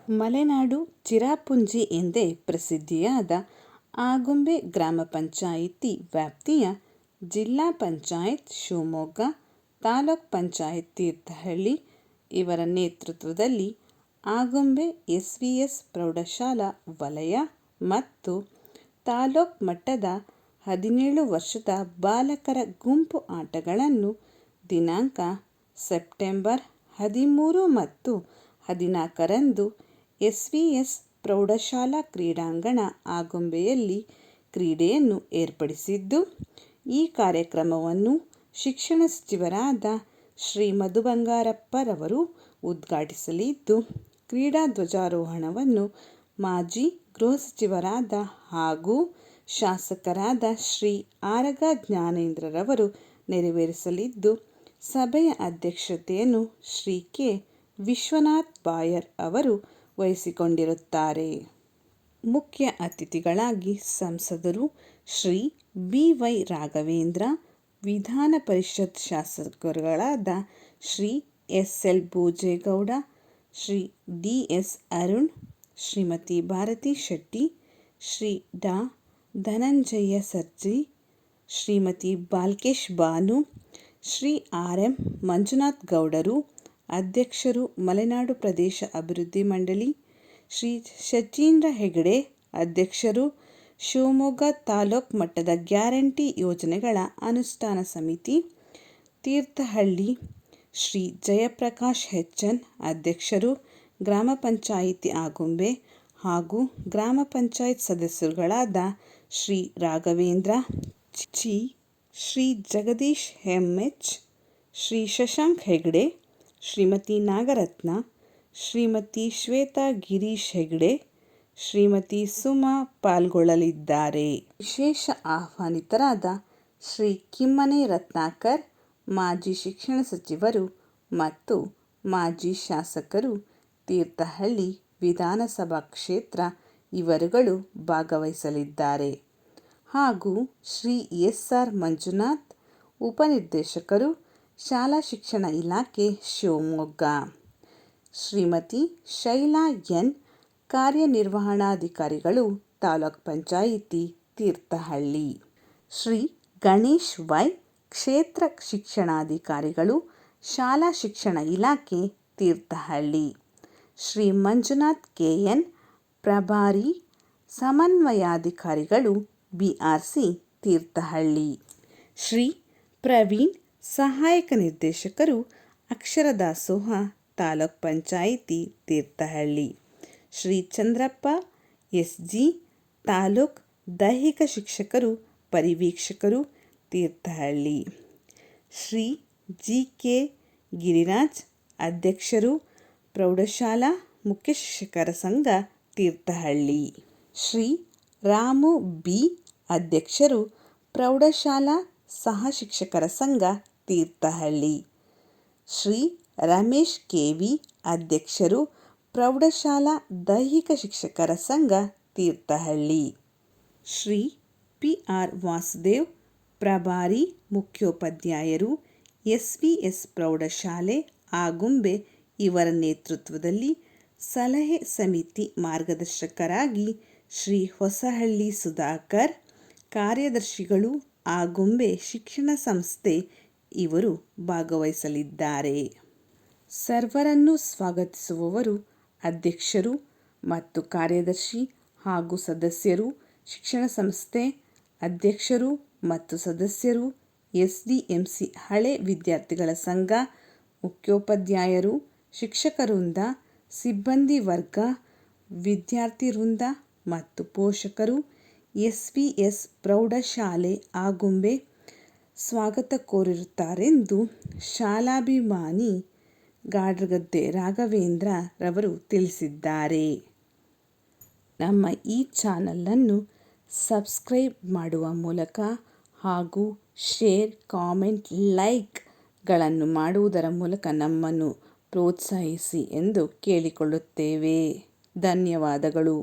ಮಲೆನಾಡು ಚಿರಾಪುಂಜಿ ಎಂದೇ ಪ್ರಸಿದ್ಧಿಯಾದ ಆಗುಂಬೆ ಗ್ರಾಮ ಪಂಚಾಯಿತಿ ವ್ಯಾಪ್ತಿಯ ಜಿಲ್ಲಾ ಪಂಚಾಯತ್ ಶಿವಮೊಗ್ಗ, ತಾಲೂಕ್ ಪಂಚಾಯತ್ ತೀರ್ಥಹಳ್ಳಿ ಇವರ ನೇತೃತ್ವದಲ್ಲಿ ಆಗುಂಬೆ ಎಸ್.ವಿ.ಎಸ್. ಪ್ರೌಢಶಾಲಾ ವಲಯ ಮತ್ತು ತಾಲೂಕ್ ಮಟ್ಟದ 17 ವರ್ಷದ ಬಾಲಕರ ಗುಂಪು ಆಟಗಳನ್ನು ದಿನಾಂಕ ಸೆಪ್ಟೆಂಬರ್ 13 ಮತ್ತು 14ರಂದು ಎಸ್.ವಿ.ಎಸ್. ಪ್ರೌಢಶಾಲಾ ಕ್ರೀಡಾಂಗಣ ಆಗುಂಬೆಯಲ್ಲಿ ಕ್ರೀಡೆಯನ್ನು ಏರ್ಪಡಿಸಿದ್ದು, ಈ ಕಾರ್ಯಕ್ರಮವನ್ನು ಶಿಕ್ಷಣ ಸಚಿವರಾದ ಶ್ರೀ ಮಧು ಬಂಗಾರಪ್ಪರವರು ಉದ್ಘಾಟಿಸಲಿದ್ದು, ಕ್ರೀಡಾ ಧ್ವಜಾರೋಹಣವನ್ನು ಮಾಜಿ ಗೃಹ ಸಚಿವರಾದ ಹಾಗೂ ಶಾಸಕರಾದ ಶ್ರೀ ಆರಗ ಜ್ಞಾನೇಂದ್ರರವರು ನೆರವೇರಿಸಲಿದ್ದು, ಸಭೆಯ ಅಧ್ಯಕ್ಷತೆಯನ್ನು ಶ್ರೀ ಕೆ. ವಿಶ್ವನಾಥ್ ಬಾಯರ್ ಅವರು ವಹಿಸಿಕೊಂಡಿರುತ್ತಾರೆ. ಮುಖ್ಯ ಅತಿಥಿಗಳಾಗಿ ಸಂಸದರು ಶ್ರೀ ಬಿ. ವೈ. ರಾಘವೇಂದ್ರ, ವಿಧಾನ ಪರಿಷತ್ ಶಾಸಕರುಗಳಾದ Shri S. L. Bhojegowda, Shri D. S. Arun, Shrimati Bharathi Shetty, Shri Dr. Dhananjaya Sarji, Shrimati Balkesh Banu, Shri R. M. Manjunath ಗೌಡರು, ಅಧ್ಯಕ್ಷರು ಮಲೆನಾಡು ಪ್ರದೇಶ ಅಭಿವೃದ್ಧಿ ಮಂಡಳಿ, ಶ್ರೀ ಶಚೀಂದ್ರ ಹೆಗಡೆ, ಅಧ್ಯಕ್ಷರು ಶಿವಮೊಗ್ಗ ತಾಲೂಕ್ ಮಟ್ಟದ ಗ್ಯಾರಂಟಿ ಯೋಜನೆಗಳ ಅನುಷ್ಠಾನ ಸಮಿತಿ, ತೀರ್ಥಹಳ್ಳಿ ಶ್ರೀ ಜಯಪ್ರಕಾಶ್ ಎಚ್. ಎನ್., ಅಧ್ಯಕ್ಷರು ಗ್ರಾಮ ಪಂಚಾಯಿತಿ ಆಗುಂಬೆ ಹಾಗೂ ಗ್ರಾಮ ಪಂಚಾಯತ್ ಸದಸ್ಯರುಗಳಾದ ಶ್ರೀ ರಾಘವೇಂದ್ರ ಚಿ, ಶ್ರೀ ಜಗದೀಶ್ ಎಂ. ಎಚ್., ಶ್ರೀ ಶಶಾಂಕ್ ಹೆಗಡೆ, ಶ್ರೀಮತಿ ನಾಗರತ್ನ, ಶ್ರೀಮತಿ ಶ್ವೇತಾ ಗಿರೀಶ್ ಹೆಗಡೆ, ಶ್ರೀಮತಿ ಸುಮಾ ಪಾಲ್ಗೊಳ್ಳಲಿದ್ದಾರೆ. ವಿಶೇಷ ಆಹ್ವಾನಿತರಾದ ಶ್ರೀ ಕಿಮ್ಮನೆ ರತ್ನಾಕರ್, ಮಾಜಿ ಶಿಕ್ಷಣ ಸಚಿವರು ಮತ್ತು ಮಾಜಿ ಶಾಸಕರು, ತೀರ್ಥಹಳ್ಳಿ ವಿಧಾನಸಭಾ ಕ್ಷೇತ್ರ ಇವರುಗಳು ಭಾಗವಹಿಸಲಿದ್ದಾರೆ ಹಾಗೂ ಶ್ರೀ ಎಸ್. ಆರ್. ಮಂಜುನಾಥ್, ಉಪನಿರ್ದೇಶಕರು, ಶಾಲಾ ಶಿಕ್ಷಣ ಇಲಾಖೆ, ಶಿವಮೊಗ್ಗ, ಶ್ರೀಮತಿ ಶೈಲಾ ಎನ್., ಕಾರ್ಯನಿರ್ವಹಣಾಧಿಕಾರಿಗಳು, ತಾಲೂಕ್ ಪಂಚಾಯಿತಿ ತೀರ್ಥಹಳ್ಳಿ, ಶ್ರೀ ಗಣೇಶ್ ವೈ., ಕ್ಷೇತ್ರ ಶಿಕ್ಷಣಾಧಿಕಾರಿಗಳು, ಶಾಲಾ ಶಿಕ್ಷಣ ಇಲಾಖೆ, ತೀರ್ಥಹಳ್ಳಿ, ಶ್ರೀ ಮಂಜುನಾಥ್ ಕೆ. ಎನ್., ಪ್ರಭಾರಿ ಸಮನ್ವಯಾಧಿಕಾರಿಗಳು, ಬಿ.ಆರ್.ಸಿ. ತೀರ್ಥಹಳ್ಳಿ, ಶ್ರೀ ಪ್ರವೀಣ್, ಸಹಾಯಕ ನಿರ್ದೇಶಕರು, ಅಕ್ಷರ ದಾಸೋಹ, ತಾಲೂಕ್ ಪಂಚಾಯಿತಿ ತೀರ್ಥಹಳ್ಳಿ, ಶ್ರೀ ಚಂದ್ರಪ್ಪ ಎಸ್. ಜಿ., ತಾಲೂಕ್ ದೈಹಿಕ ಶಿಕ್ಷಕರು, ಪರಿವೀಕ್ಷಕರು, ತೀರ್ಥಹಳ್ಳಿ, ಶ್ರೀ ಜಿ. ಕೆ. ಗಿರಿರಾಜ್, ಅಧ್ಯಕ್ಷರು ಪ್ರೌಢಶಾಲಾ ಮುಖ್ಯಶಿಕ್ಷಕರ ಸಂಘ, ತೀರ್ಥಹಳ್ಳಿ, ಶ್ರೀ ರಾಮು ಬಿ., ಅಧ್ಯಕ್ಷರು ಪ್ರೌಢಶಾಲಾ ಸಹಶಿಕ್ಷಕರ ಸಂಘ, ತೀರ್ಥಹಳ್ಳಿ, ಶ್ರೀ ರಮೇಶ್ ಕೆ. ವಿ., ಅಧ್ಯಕ್ಷರು ಪ್ರೌಢಶಾಲಾ ದೈಹಿಕ ಶಿಕ್ಷಕರ ಸಂಘ, Thirthahalli, Shri P. R. Vasudev, ಪ್ರಭಾರಿ ಮುಖ್ಯೋಪಾಧ್ಯಾಯರು, SVS. ಪ್ರೌಢಶಾಲೆ ಆಗುಂಬೆ ಇವರ ನೇತೃತ್ವದಲ್ಲಿ ಸಲಹೆ ಸಮಿತಿ ಮಾರ್ಗದರ್ಶಕರಾಗಿ ಶ್ರೀ ಹೊಸಹಳ್ಳಿ ಸುಧಾಕರ್, ಕಾರ್ಯದರ್ಶಿಗಳು ಆಗುಂಬೆ ಶಿಕ್ಷಣ ಸಂಸ್ಥೆ ಇವರು ಭಾಗವಹಿಸಲಿದ್ದಾರೆ. ಸರ್ವರನ್ನು ಸ್ವಾಗತಿಸುವವರು ಅಧ್ಯಕ್ಷರು ಮತ್ತು ಕಾರ್ಯದರ್ಶಿ ಹಾಗೂ ಸದಸ್ಯರು, ಶಿಕ್ಷಣ ಸಂಸ್ಥೆ ಅಧ್ಯಕ್ಷರು ಮತ್ತು ಸದಸ್ಯರು, ಎಸ್ಡಿಎಂಸಿ ಹಳೆ ವಿದ್ಯಾರ್ಥಿಗಳ ಸಂಘ, ಮುಖ್ಯೋಪಾಧ್ಯಾಯರು, ಶಿಕ್ಷಕ ವೃಂದ, ಸಿಬ್ಬಂದಿ ವರ್ಗ, ವಿದ್ಯಾರ್ಥಿ ವೃಂದ ಮತ್ತು ಪೋಷಕರು, ಎಸ್.ವಿ.ಎಸ್. ಪ್ರೌಢಶಾಲೆ ಆಗುಂಬೆ ಸ್ವಾಗತ ಕೋರುತ್ತಾರೆಂದು ಶಾಲಾಭಿಮಾನಿ ಗಾಡ್ರಗದ್ದೆ ರಾಘವೇಂದ್ರ ರವರು ತಿಳಿಸಿದ್ದಾರೆ. ನಮ್ಮ ಈ ಚಾನಲನ್ನು ಸಬ್ಸ್ಕ್ರೈಬ್ ಮಾಡುವ ಮೂಲಕ ಹಾಗೂ ಶೇರ್, ಕಾಮೆಂಟ್, ಲೈಕ್ಗಳನ್ನು ಮಾಡುವುದರ ಮೂಲಕ ನಮ್ಮನ್ನು ಪ್ರೋತ್ಸಾಹಿಸಿ ಎಂದು ಕೇಳಿಕೊಳ್ಳುತ್ತೇವೆ. ಧನ್ಯವಾದಗಳು.